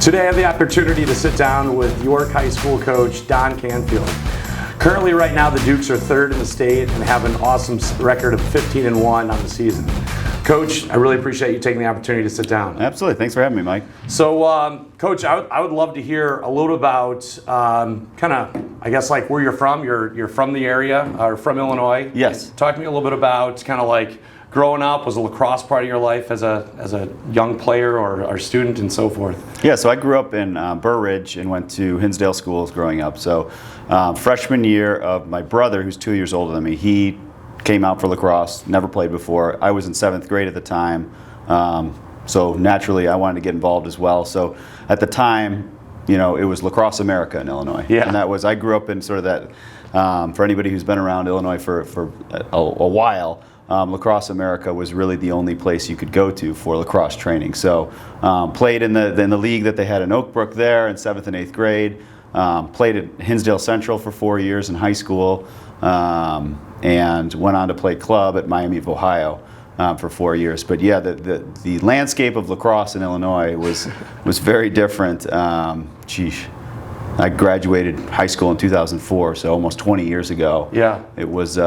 Today I have the opportunity to sit down with York High School coach Don Canfield. Currently right now the Dukes are third in the state and have an awesome record of 15-1 on the season. Coach, I really appreciate you taking the opportunity to sit down. Absolutely. Thanks for having me, Mike. So, Coach, I would love to hear a little about kind of, I guess, like where you're from. You're from the area, or from Illinois. Yes. Talk to me a little bit about kind of like growing up. Was a lacrosse part of your life as a young player or student and so forth? Yeah, so I grew up in Burr Ridge and went to Hinsdale schools growing up. So freshman year of my brother, who's 2 years older than me, he came out for lacrosse, never played before. I was in 7th grade at the time, so naturally I wanted to get involved as well. So at the time, you know, it was Lacrosse America in Illinois. Yeah. And that was, I grew up in sort of that, for anybody who's been around Illinois for a while, Lacrosse America was really the only place you could go to for lacrosse training. So played in the league that they had in Oak Brook there in 7th and 8th grade. Played at Hinsdale Central for 4 years in high school, and went on to play club at Miami of Ohio for 4 years. But yeah, the landscape of lacrosse in Illinois was very different. I graduated high school in 2004, so almost 20 years ago. Yeah. It was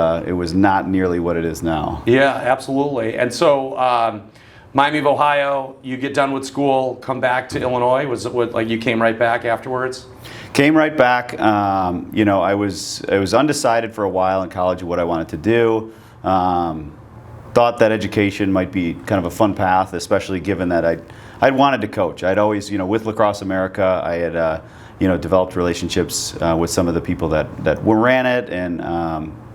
not nearly what it is now. Yeah, absolutely. And so, Miami of Ohio, you get done with school, come back to Illinois. Was it like you came right back afterwards? Came right back. You know, I was undecided for a while in college of what I wanted to do. Thought that education might be kind of a fun path, especially given that I'd wanted to coach. I'd always, you know, with Lacrosse America, I had you know, developed relationships with some of the people that ran it, and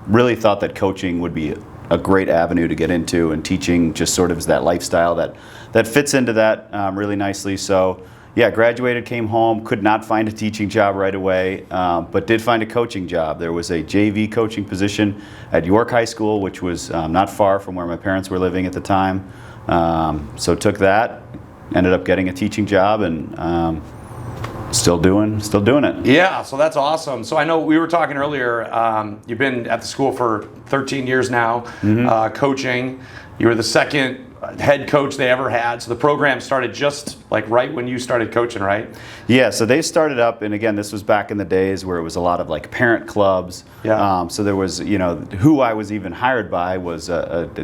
really thought that coaching would be a great avenue to get into, and teaching just sort of is that lifestyle that fits into that really nicely. So yeah, graduated, came home, could not find a teaching job right away, but did find a coaching job. There was a JV coaching position at York High School, which was not far from where my parents were living at the time. So took that, ended up getting a teaching job, and still doing it. Yeah, so that's awesome. So I know we were talking earlier, you've been at the school for 13 years now, coaching. You were the second head coach they ever had. So the program started just like right when you started coaching, right? Yeah, so they started up, and again, this was back in the days where it was a lot of like parent clubs. Yeah. So there was, you know, who I was even hired by was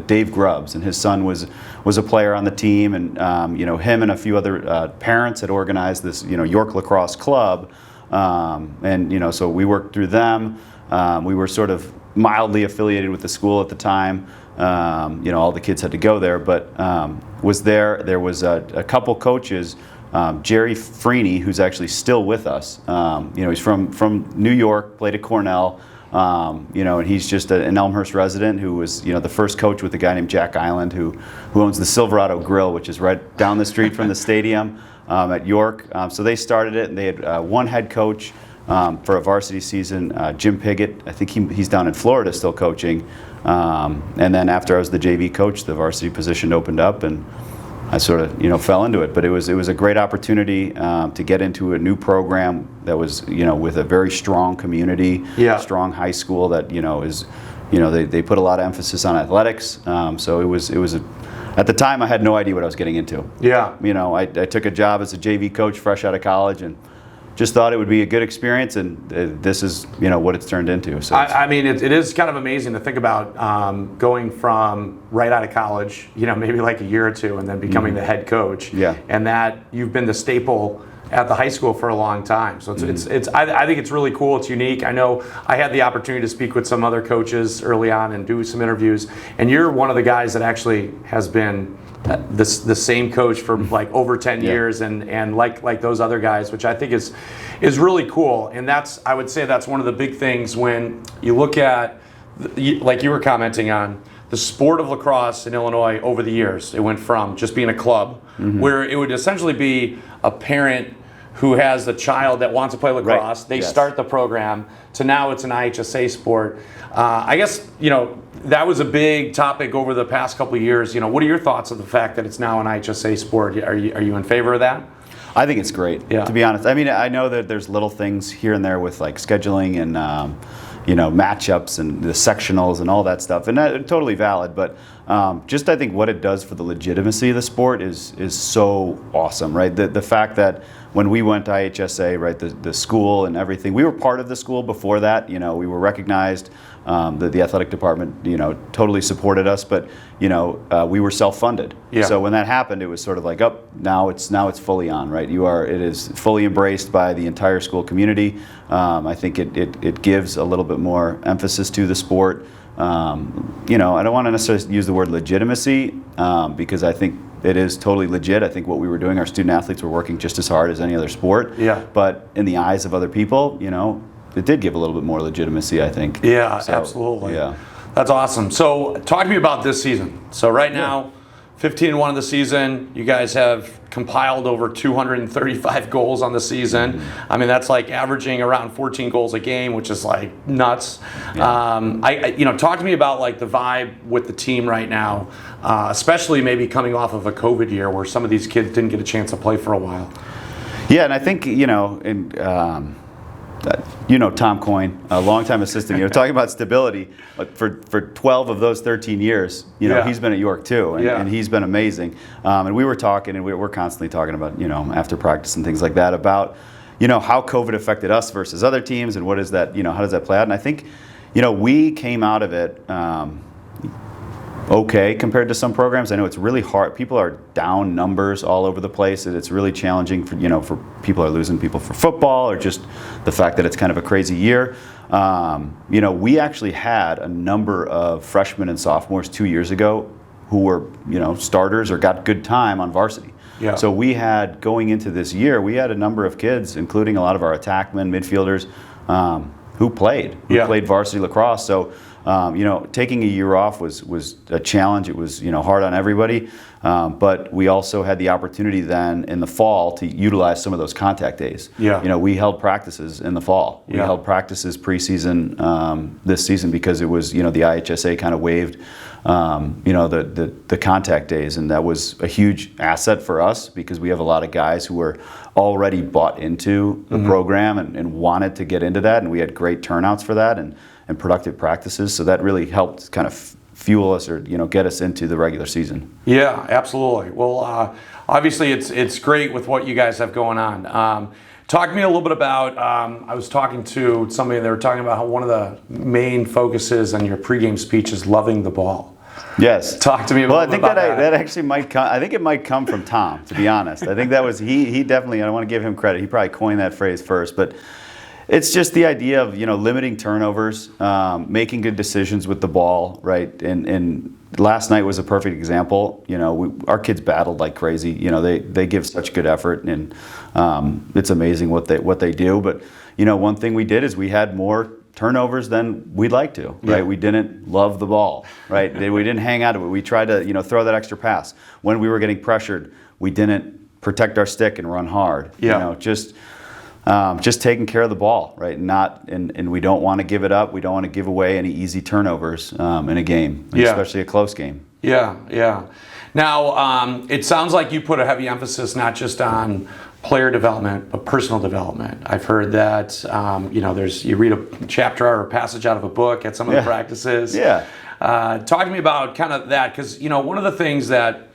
Dave Grubbs, and his son was a player on the team, and you know, him and a few other parents had organized this, you know, York Lacrosse Club, and you know, so we worked through them. We were sort of mildly affiliated with the school at the time. You know, all the kids had to go there, but was there. There was a couple coaches, Jerry Freeney, who's actually still with us. You know, he's from New York, played at Cornell. You know, and he's just an Elmhurst resident who was, you know, the first coach with a guy named Jack Island, who owns the Silverado Grill, which is right down the street from the stadium at York. So they started it, and they had one head coach for a varsity season, Jim Piggott. I think he's down in Florida still coaching. And then after I was the JV coach, the varsity position opened up, and I sort of, you know, fell into it. But it was a great opportunity to get into a new program that was, you know, with a very strong community, strong high school that, you know, is, you know, they put a lot of emphasis on athletics. So it was at the time I had no idea what I was getting into. Yeah. You know, I took a job as a JV coach fresh out of college, and just thought it would be a good experience, and this is, you know, what it's turned into. So I mean, it is kind of amazing to think about going from right out of college, you know, maybe like a year or two, and then becoming the head coach. Yeah. And that you've been the staple at the high school for a long time. So it's I think it's really cool. It's unique. I know I had the opportunity to speak with some other coaches early on and do some interviews, and you're one of the guys that actually has been the same coach for like over 10 years, and like those other guys, which I think is really cool. And I would say that's one of the big things when you look at, like you were commenting on, the sport of lacrosse in Illinois over the years. It went from just being a club, where it would essentially be a parent who has a child that wants to play lacrosse. Right. They start the program, to now it's an IHSA sport. I guess, you know, that was a big topic over the past couple of years. You know, what are your thoughts of the fact that it's now an IHSA sport? Are you in favor of that? I think it's great, to be honest. I mean, I know that there's little things here and there with like scheduling and you know, matchups and the sectionals and all that stuff, and that, totally valid. But just I think what it does for the legitimacy of the sport is so awesome, right? The fact that when we went to IHSA, right, the school and everything, we were part of the school before that. You know, we were recognized. The athletic department, you know, totally supported us, but you know, we were self-funded. Yeah. So when that happened, it was sort of like, oh, now it's fully on, right? It is fully embraced by the entire school community. I think it gives a little bit more emphasis to the sport. You know, I don't want to necessarily use the word legitimacy because I think it is totally legit. I think what we were doing, our student athletes were working just as hard as any other sport. Yeah. But in the eyes of other people, you know, it did give a little bit more legitimacy, I think. Yeah, So, absolutely. Yeah. That's awesome. So talk to me about this season. So right now, 15-1 of the season. You guys have compiled over 235 goals on the season. Mm-hmm. I mean, that's like averaging around 14 goals a game, which is like nuts. Yeah. You know, talk to me about like the vibe with the team right now, especially maybe coming off of a COVID year where some of these kids didn't get a chance to play for a while. Yeah, and I think, you know, you know Tom Coyne, a longtime assistant, you know, talking about stability, for 12 of those 13 years, you know, Yeah. he's been at York too, and he's been amazing. And we were talking, and we're constantly talking about, you know, after practice and things like that, about, you know, how COVID affected us versus other teams, and what is that, you know, how does that play out? And I think, you know, we came out of it okay compared to some programs. I know it's really hard. People are down numbers all over the place, and it's really challenging for, you know, for people are losing people for football, or just the fact that it's kind of a crazy year. You know, we actually had a number of freshmen and sophomores 2 years ago who were, you know, starters or got good time on varsity. Yeah. So we had, going into this year, we had a number of kids, including a lot of our attackmen, midfielders, who played varsity lacrosse. So, you know, taking a year off was a challenge. It was, you know, hard on everybody. But we also had the opportunity then in the fall to utilize some of those contact days. Yeah. You know, we held practices in the fall. We Yeah. held practices preseason this season because it was, you know, the IHSA kind of waived, you know, the contact days, and that was a huge asset for us because we have a lot of guys who were already bought into the program and wanted to get into that, and we had great turnouts for that and productive practices. So that really helped kind of fuel us, or, you know, get us into the regular season. Yeah, absolutely. Well, obviously it's great with what you guys have going on. Talk to me a little bit about, I was talking to somebody, they were talking about how one of the main focuses on your pregame speech is loving the ball. Yes. Talk to me Well, I about think that actually might come. I think it might come from Tom, to be honest. I think that was he definitely. I want to give him credit. He probably coined that phrase first, but it's just the idea of, you know, limiting turnovers, making good decisions with the ball, right? And last night was a perfect example. You know, our kids battled like crazy. You know, they give such good effort, and it's amazing what they do. But, you know, one thing we did is we had more turnovers than we'd like to, right? Yeah. We didn't love the ball, right? We didn't hang out of it. We tried to, you know, throw that extra pass. When we were getting pressured, we didn't protect our stick and run hard. Yeah. You know, just taking care of the ball, right? And we don't want to give it up. We don't want to give away any easy turnovers in a game, especially a close game. Yeah, yeah. Now, it sounds like you put a heavy emphasis not just on player development, but personal development. I've heard that, you know, you read a chapter or a passage out of a book at some of the practices. Yeah. Talk to me about kind of that, because, you know, one of the things that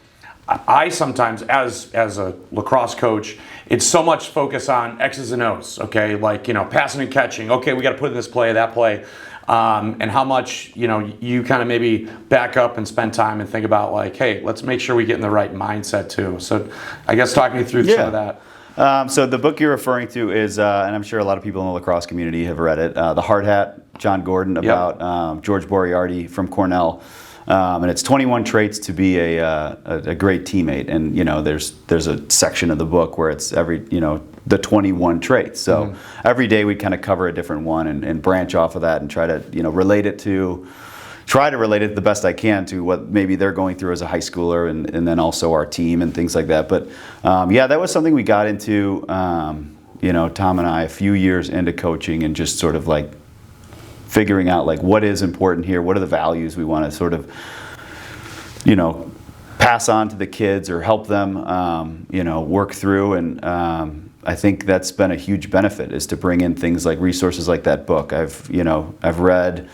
I sometimes, as a lacrosse coach, it's so much focus on X's and O's, okay? Like, you know, passing and catching. Okay, we got to put in this play, that play. And how much, you know, you kind of maybe back up and spend time and think about, like, hey, let's make sure we get in the right mindset too. So I guess talk me through some of that. So the book you're referring to is, and I'm sure a lot of people in the lacrosse community have read it, The Hard Hat, John Gordon, about George Moriarty from Cornell. And it's 21 traits to be a great teammate. And, you know, there's a section of the book where it's the 21 traits. So every day we kind of cover a different one and branch off of that and try to, you know, relate it the best I can to what maybe they're going through as a high schooler, and then also our team and things like that. But that was something we got into, you know, Tom and I, a few years into coaching, and just sort of like figuring out like what is important here, what are the values we want to sort of, you know, pass on to the kids or help them, you know, work through. And I think that's been a huge benefit, is to bring in things like resources like that book. I've read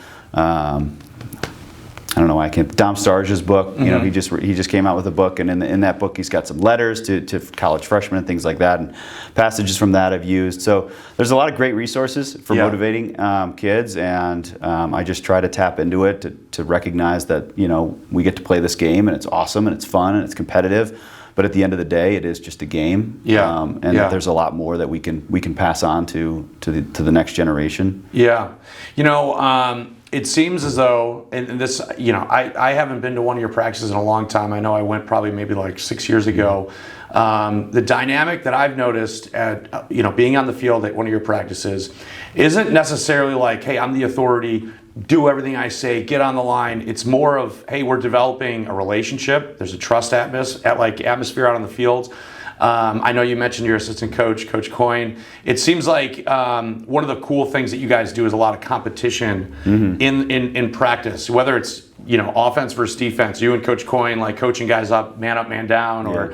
don't know why I can't. Dom Starge's book. You know, he just came out with a book, and in that book he's got some letters to college freshmen and things like that, and passages from that I've used. So there's a lot of great resources for motivating kids, and I just try to tap into it to recognize that, you know, we get to play this game and it's awesome and it's fun and it's competitive. But at the end of the day, it is just a game, that there's a lot more that we can pass on to the next generation. Yeah, you know, it seems as though, and this, you know, I haven't been to one of your practices in a long time. I know I went probably maybe like 6 years ago. The dynamic that I've noticed at, you know, being on the field at one of your practices isn't necessarily like, hey, I'm the authority, do everything I say, get on the line. It's more of, hey, we're developing a relationship. There's a trust atmosphere out on the field. I know you mentioned your assistant coach, Coach Coyne. It seems like one of the cool things that you guys do is a lot of competition in practice, whether it's, you know, offense versus defense. You and Coach Coyne, like coaching guys up, man down, or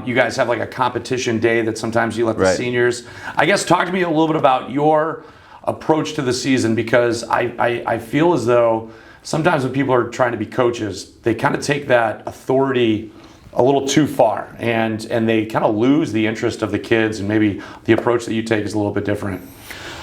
you guys have like a competition day that sometimes you let the seniors. I guess talk to me a little bit about your approach to the season, because I feel as though sometimes when people are trying to be coaches, they kind of take that authority a little too far, and they kind of lose the interest of the kids, and maybe the approach that you take is a little bit different.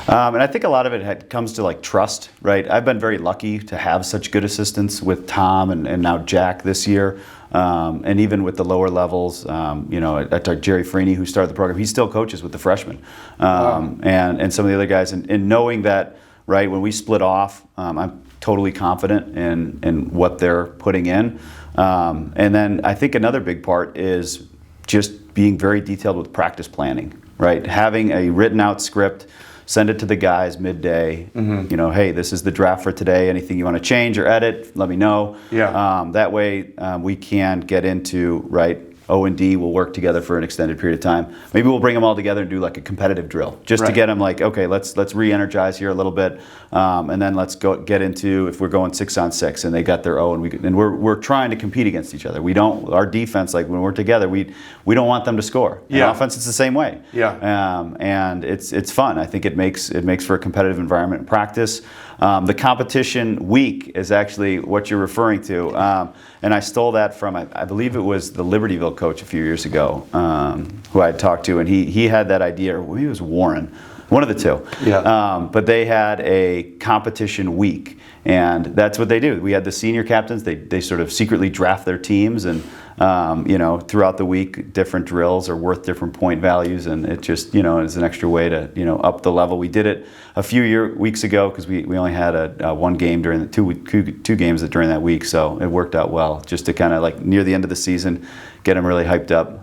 And I think a lot of it comes to like trust, right? I've been very lucky to have such good assistants with Tom and now Jack this year. And even with the lower levels, you know, at Jerry Freeney, who started the program, he still coaches with the freshmen, and some of the other guys. And knowing that, right, when we split off, I'm totally confident in what they're putting in. And then I think another big part is just being very detailed with practice planning, right? Having a written out script, send it to the guys midday. You know, hey, this is the draft for today. Anything you want to change or edit, let me know. That way we can get into, right, O&D will work together for an extended period of time. Maybe we'll bring them all together and do like a competitive drill, just to get them like, okay, let's re-energize here a little bit, and then let's go get into, if we're going 6-on-6 and they got their O, and we're trying to compete against each other. We don't, our defense, like when we're together, we don't want them to score. And offense, it's the same way. And it's fun. I think it makes for a competitive environment in practice. The competition week is actually what you're referring to. And I stole that from, I believe it was the Libertyville coach a few years ago, who I had talked to, and he had that idea, or maybe it was Warren, one of the two. But they had a competition week, and that's what they do. We had the senior captains, they sort of secretly draft their teams, and you know, throughout the week, different drills are worth different point values, and it just, you know, is an extra way to, you know, up the level. We did it a few weeks ago because we only had a one game during the two games during that week, so it worked out well, just to kind of like near the end of the season get them really hyped up.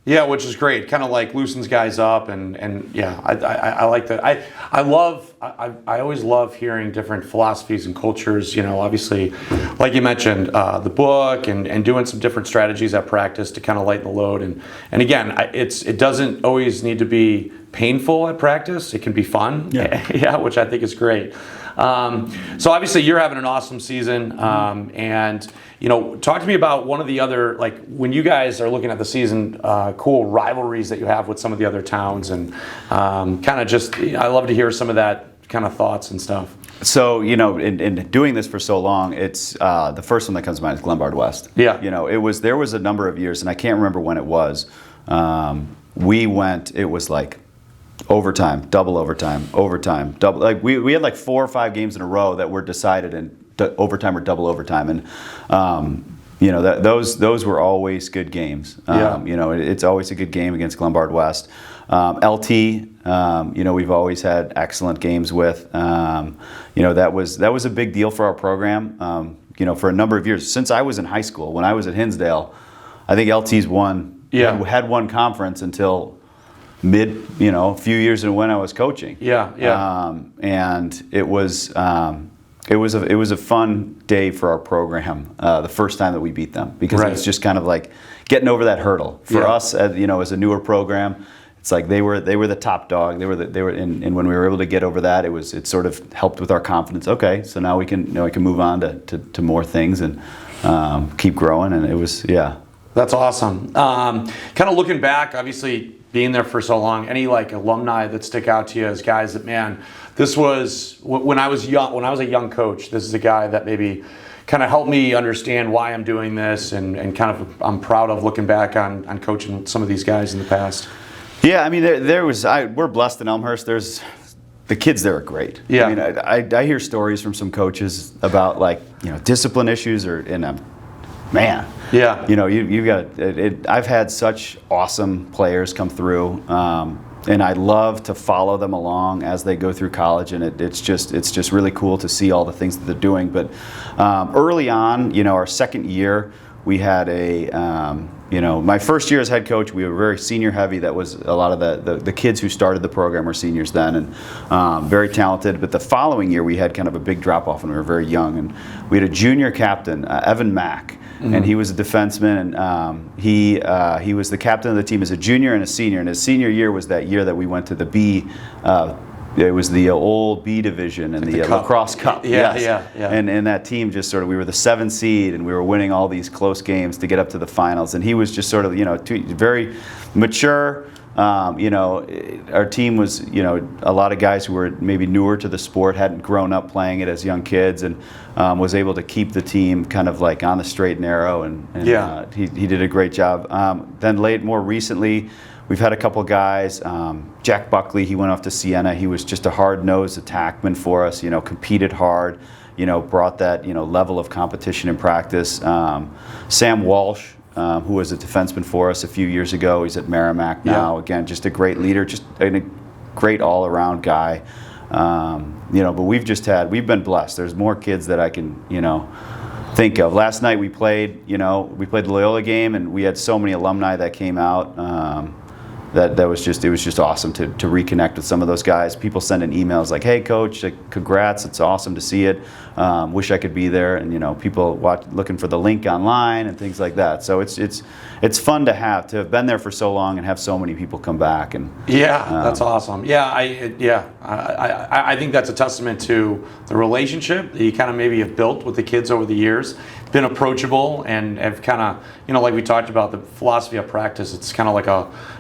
Yeah, which is great. Kind of like loosens guys up, and yeah, I like that. I always love hearing different philosophies and cultures. You know, obviously, like you mentioned, the book and doing some different strategies at practice to kind of lighten the load. And again, it doesn't always need to be painful at practice. It can be fun. Yeah, which I think is great. So obviously you're having an awesome season, and you know, talk to me about one of the other, like when you guys are looking at the season, cool rivalries that you have with some of the other towns, and kind of just, I love to hear some of that kind of thoughts and stuff. So, you know, in doing this for so long, it's the first one that comes to mind is Glenbard West. You know, there was a number of years, and I can't remember when it was. It was like overtime, double overtime, double. Like we had like 4 or 5 games in a row that were decided in overtime or double overtime, and you know, those were always good games. You know, it's always a good game against Glenbard West. LT, you know, we've always had excellent games with. You know, that was a big deal for our program. You know, for a number of years since I was in high school. When I was at Hinsdale, I think LT's won. Had one conference until mid, you know, a few years in when I was coaching. And it was a fun day for our program, the first time that we beat them, because it was just kind of like getting over that hurdle for us. You know, as a newer program, it's like they were the top dog. They were, and when we were able to get over that, it sort of helped with our confidence. Okay, so now we can move on to more things and keep growing. And it was That's awesome. Kind of looking back, obviously being there for so long, any like alumni that stick out to you as guys that, man, this was when I was young. When I was a young coach, this is a guy that maybe kind of helped me understand why I'm doing this, and kind of I'm proud of looking back on coaching some of these guys in the past. Yeah, I mean, we're blessed in Elmhurst. The kids there are great. Yeah. I mean, I hear stories from some coaches about like, discipline issues man. Yeah. You've got it. I've had such awesome players come through, and I love to follow them along as they go through college, and it's just really cool to see all the things that they're doing. But early on, our second year, we had my first year as head coach, we were very senior heavy. That was a lot of the kids who started the program were seniors then, and very talented. But the following year, we had kind of a big drop off when we were very young, and we had a junior captain, Evan Mack. Mm-hmm. And he was a defenseman, and he was the captain of the team as a junior and a senior. And his senior year was that year that we went to the B. It was the old B division and the Lacrosse Cup. Yeah, yes. yeah. And that team just sort of, we were the 7th seed, and we were winning all these close games to get up to the finals. And he was just sort of, very mature. Our team was, a lot of guys who were maybe newer to the sport, hadn't grown up playing it as young kids, and was able to keep the team kind of like on the straight and narrow. And he did a great job. Then more recently, we've had a couple guys. Jack Buckley, he went off to Siena. He was just a hard-nosed attackman for us. Competed hard. Brought that level of competition in practice. Sam Walsh, who was a defenseman for us a few years ago. He's at Merrimack now. Yeah. Again, just a great leader, just a great all-around guy. But we've been blessed. There's more kids that I can, think of. Last night we played the Loyola game, and we had so many alumni that came out. It was just awesome to reconnect with some of those guys. People sending emails like, "Hey, coach, congrats! It's awesome to see it. Wish I could be there." And people looking for the link online and things like that. So it's fun to have been there for so long and have so many people come back. And that's awesome. I think that's a testament to the relationship that you kind of maybe have built with the kids over the years. Been approachable and have kind of, like we talked about, the philosophy of practice. It's kind of like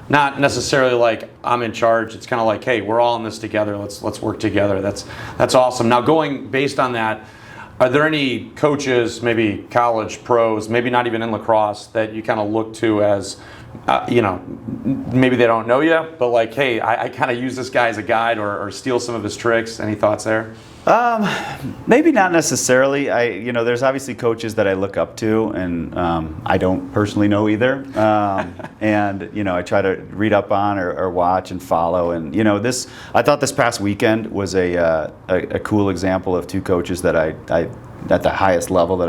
not necessarily like I'm in charge. It's kind of like, hey, we're all in this together. Let's work together. That's awesome. Now, going based on that, are there any coaches, maybe college pros, maybe not even in lacrosse, that you kind of look to as, maybe they don't know you, but like, hey, I kind of use this guy as a guide or steal some of his tricks? Any thoughts there? Maybe not necessarily. There's obviously coaches that I look up to, and I don't personally know either. And I try to read up on or watch and follow. And I thought this past weekend was a cool example of two coaches that I at the highest level that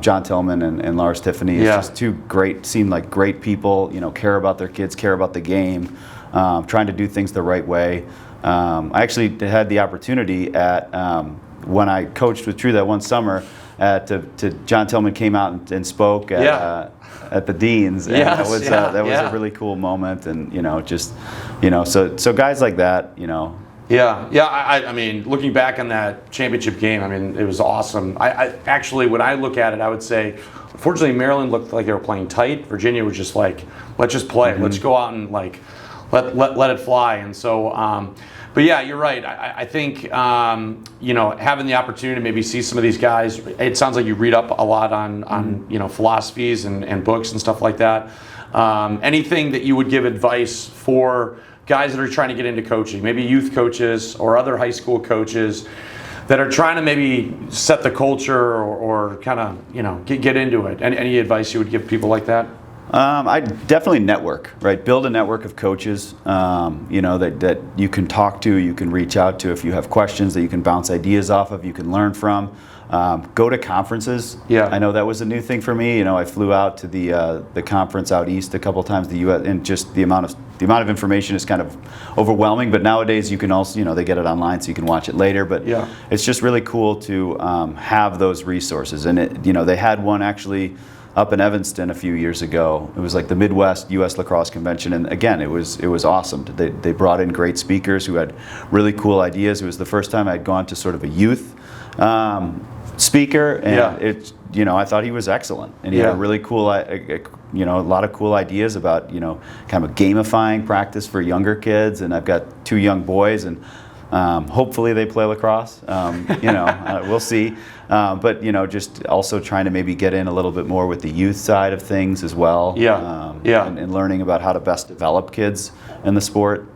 John Tillman and Lars Tiffany. It's just seem like great people. Care about their kids, care about the game, trying to do things the right way. I actually had the opportunity when I coached with True that one summer. John Tillman came out and spoke at the Deans, and that was a really cool moment. And so guys like that, I mean, looking back on that championship game, I mean, it was awesome. I actually, when I look at it, I would say, unfortunately, Maryland looked like they were playing tight. Virginia was just like, let's just play. Mm-hmm. Let's go out and let it fly. And so, but yeah, you're right. I think, having the opportunity to maybe see some of these guys, it sounds like you read up a lot on philosophies and books and stuff like that. Anything that you would give advice for guys that are trying to get into coaching, maybe youth coaches or other high school coaches that are trying to maybe set the culture or kind of, get into it? Any advice you would give people like that? I definitely network, right? Build a network of coaches, that you can talk to, you can reach out to if you have questions, that you can bounce ideas off of, you can learn from. Go to conferences. Yeah, I know that was a new thing for me. I flew out to the conference out east a couple times. The U.S. and just the amount of information is kind of overwhelming. But nowadays you can also, they get it online, so you can watch it later. But it's just really cool to have those resources. And they had one actually up in Evanston a few years ago. It was like the Midwest U.S. Lacrosse Convention, and again, it was awesome. They brought in great speakers who had really cool ideas. It was the first time I'd gone to sort of a youth speaker, and I thought he was excellent, and he had a really cool, a lot of cool ideas about, kind of gamifying practice for younger kids. And I've got 2 young boys, and hopefully they play lacrosse. We'll see. But just also trying to maybe get in a little bit more with the youth side of things as well. And learning about how to best develop kids in the sport.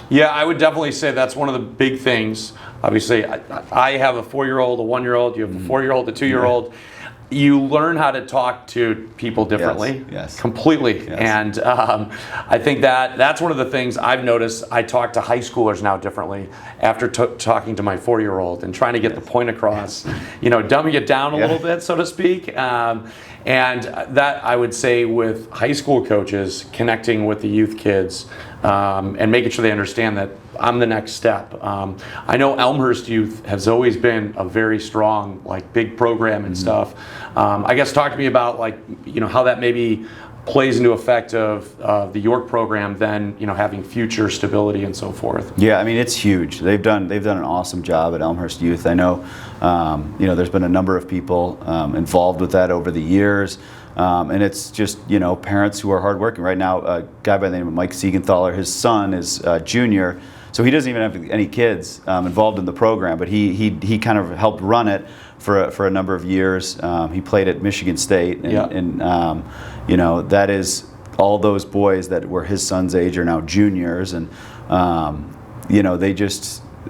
Yeah, I would definitely say that's one of the big things. Obviously, I have a 4-year-old, a 1-year-old. You have a 4-year-old, a 2-year-old. You learn how to talk to people differently, completely. Yes. And I think that's one of the things I've noticed. I talk to high schoolers now differently after talking to my 4-year-old and trying to get the point across, dumbing it down a little bit, so to speak. And that, I would say, with high school coaches, connecting with the youth kids and making sure they understand that I'm the next step. I know Elmhurst Youth has always been a very strong, big program and stuff. I guess talk to me about, how that maybe plays into effect of the York program, then having future stability and so forth. Yeah, I mean, it's huge. They've done an awesome job at Elmhurst Youth. I know, there's been a number of people involved with that over the years. And it's just, parents who are hardworking. Right now, a guy by the name of Mike Siegenthaler, his son is junior, so he doesn't even have any kids involved in the program, but he kind of helped run it for a number of years. He played at Michigan State, and that is all those boys that were his son's age are now juniors, and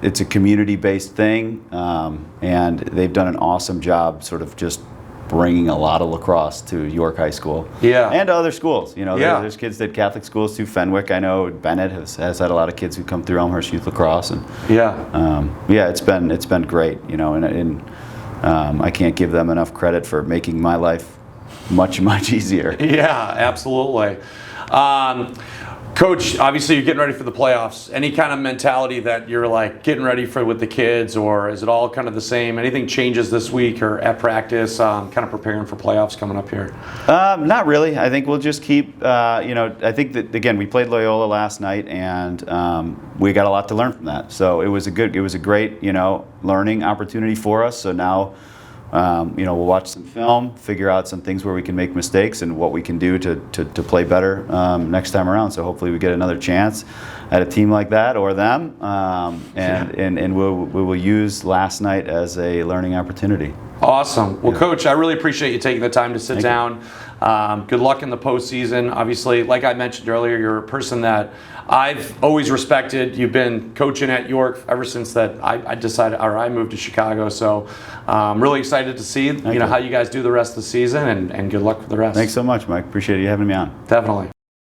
it's a community-based thing, and they've done an awesome job sort of just bringing a lot of lacrosse to York High School, and to other schools. There's kids at Catholic schools too. Fenwick, I know Bennett has had a lot of kids who come through Elmhurst Youth Lacrosse, and it's been great. And I can't give them enough credit for making my life much easier. Yeah, absolutely. Coach, obviously you're getting ready for the playoffs. Any kind of mentality that you're getting ready for with the kids, or is it all kind of the same? Anything changes this week or at practice, kind of preparing for playoffs coming up here? Not really. I think we'll just keep, I think that, again, we played Loyola last night, and we got a lot to learn from that. So it was a great, learning opportunity for us. So now, we'll watch some film, figure out some things where we can make mistakes and what we can do to play better next time around. So hopefully we get another chance at a team like that or them, and we will use last night as a learning opportunity. Awesome. Well, Coach, I really appreciate you taking the time to sit down. Good luck in the postseason. Obviously, like I mentioned earlier, you're a person that I've always respected. You've been coaching at York ever since that I moved to Chicago. So I'm really excited to see how you guys do the rest of the season, and good luck for the rest. Thanks so much, Mike. Appreciate you having me on. Definitely.